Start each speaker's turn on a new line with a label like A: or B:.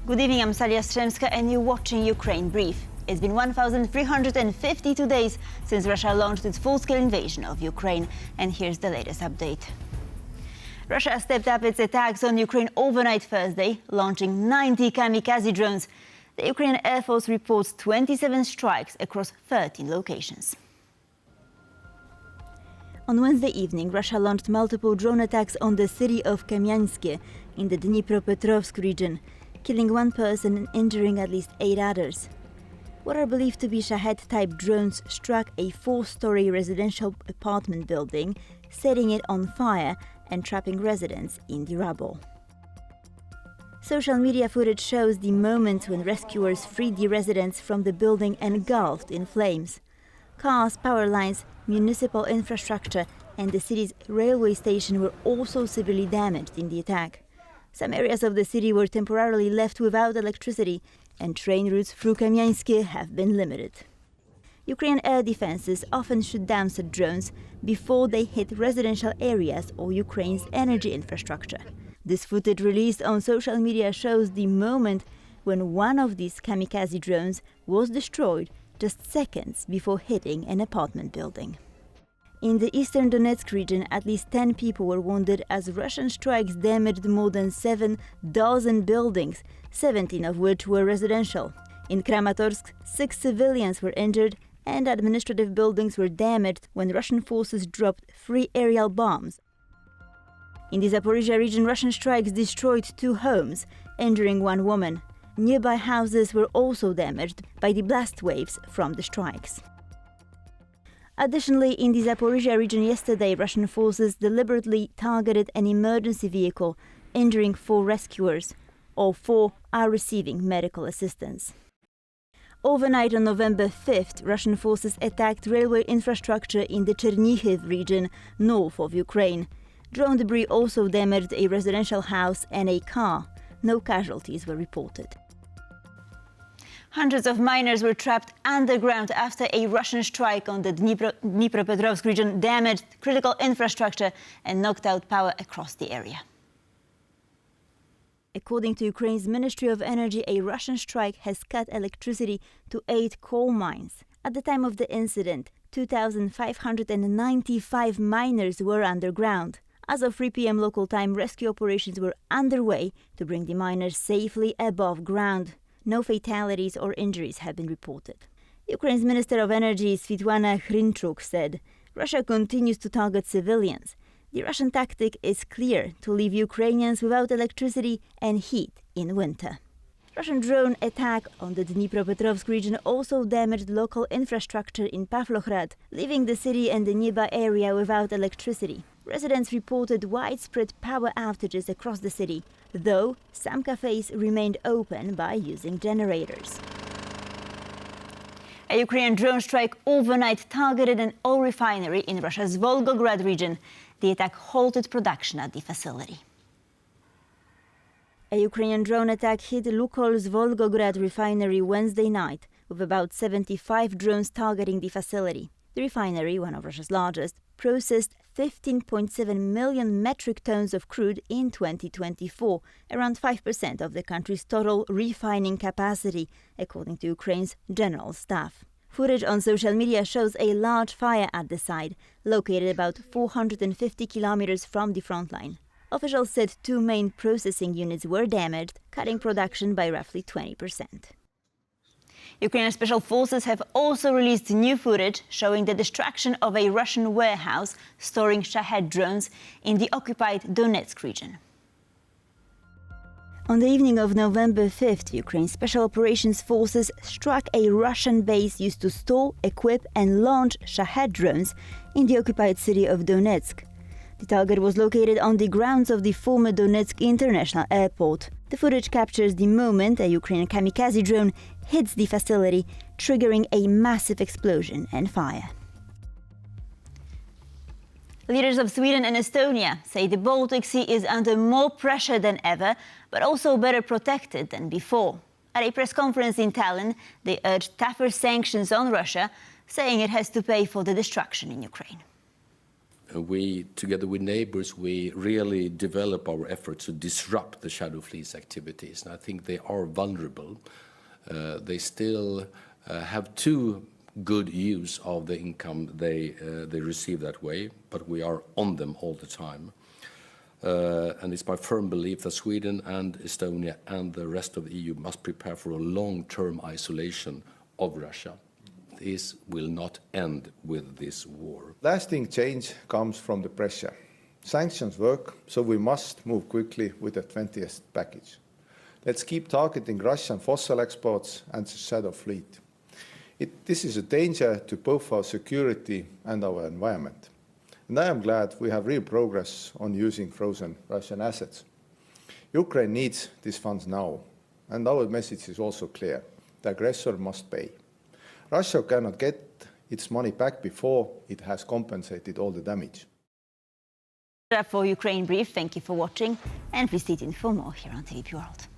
A: Good evening, I'm Salia Strzemska and you're watching Ukraine Brief. It's been 1,352 days since Russia launched its full-scale invasion of Ukraine, and here's the latest update. Russia stepped up its attacks on Ukraine overnight Thursday, launching 90 kamikaze drones. The Ukrainian Air Force reports 27 strikes across 13 locations. On Wednesday evening, Russia launched multiple drone attacks on the city of Kamianske in the Dnipropetrovsk region, killing one person and injuring at least 8 others. What are believed to be Shahed-type drones struck a 4-story residential apartment building, setting it on fire and trapping residents in the rubble. Social media footage shows the moment when rescuers freed the residents from the building engulfed in flames. Cars, power lines, municipal infrastructure and the city's railway station were also severely damaged in the attack. Some areas of the city were temporarily left without electricity, and train routes through Kamianske have been limited. Ukrainian air defenses often shoot down such drones before they hit residential areas or Ukraine's energy infrastructure. This footage released on social media shows the moment when one of these kamikaze drones was destroyed just seconds before hitting an apartment building. In the eastern Donetsk region, at least 10 people were wounded as Russian strikes damaged more than 7 dozen buildings, 17 of which were residential. In Kramatorsk, 6 civilians were injured and administrative buildings were damaged when Russian forces dropped 3 aerial bombs. In the Zaporizhia region, Russian strikes destroyed 2 homes, injuring 1 woman. Nearby houses were also damaged by the blast waves from the strikes. Additionally, in the Zaporizhia region yesterday, Russian forces deliberately targeted an emergency vehicle, injuring 4 rescuers. All 4 are receiving medical assistance. Overnight on November 5th, Russian forces attacked railway infrastructure in the Chernihiv region, north of Ukraine. Drone debris also damaged a residential house and a car. No casualties were reported. Hundreds of miners were trapped underground after a Russian strike on the Dnipropetrovsk region damaged critical infrastructure and knocked out power across the area. According to Ukraine's Ministry of Energy, a Russian strike has cut electricity to 8 coal mines. At the time of the incident, 2,595 miners were underground. As of 3 p.m. local time, rescue operations were underway to bring the miners safely above ground. No fatalities or injuries have been reported. Ukraine's Minister of Energy, Svitlana Hrinchuk, said, Russia continues to target civilians. The Russian tactic is clear: to leave Ukrainians without electricity and heat in winter. Russian drone attack on the Dnipropetrovsk region also damaged local infrastructure in Volgograd, leaving the city and the nearby area without electricity. Residents reported widespread power outages across the city, though some cafes remained open by using generators. A Ukrainian drone strike overnight targeted an oil refinery in Russia's Volgograd region. The attack halted production at the facility. A Ukrainian drone attack hit Lukoil's Volgograd refinery Wednesday night, with about 75 drones targeting the facility. The refinery, one of Russia's largest, processed 15.7 million metric tons of crude in 2024, around 5% of the country's total refining capacity, according to Ukraine's general staff. Footage on social media shows a large fire at the site, located about 450 kilometers from the front line. Officials said 2 main processing units were damaged, cutting production by roughly 20%. Ukrainian special forces have also released new footage showing the destruction of a Russian warehouse storing Shahed drones in the occupied Donetsk region. On the evening of November 5th, Ukraine's Special Operations Forces struck a Russian base used to store, equip and launch Shahed drones in the occupied city of Donetsk. The target was located on the grounds of the former Donetsk International Airport. The footage captures the moment a Ukrainian kamikaze drone hits the facility, triggering a massive explosion and fire. Leaders of Sweden and Estonia say the Baltic Sea is under more pressure than ever, but also better protected than before. At a press conference in Tallinn, they urged tougher sanctions on Russia, saying it has to pay for the destruction in Ukraine.
B: we, together with neighbors, we really develop our efforts to disrupt the shadow fleet's activities. And I think they are vulnerable. They still have too good use of the income they receive that way, but we are on them all the time. And it's my firm belief that Sweden and Estonia and the rest of the EU must prepare for a long-term isolation of Russia. This will not end with this war.
C: Lasting change comes from the pressure. Sanctions work, so we must move quickly with the 20th package. Let's keep targeting Russian fossil exports and the shadow fleet. This is a danger to both our security and our environment. And I am glad we have real progress on using frozen Russian assets. Ukraine needs these funds now, and our message is also clear. The aggressor must pay. Russia cannot get its money back before it has compensated all the damage.
A: For Ukraine Brief, thank you for watching, and please stay tuned for more here on TVP World.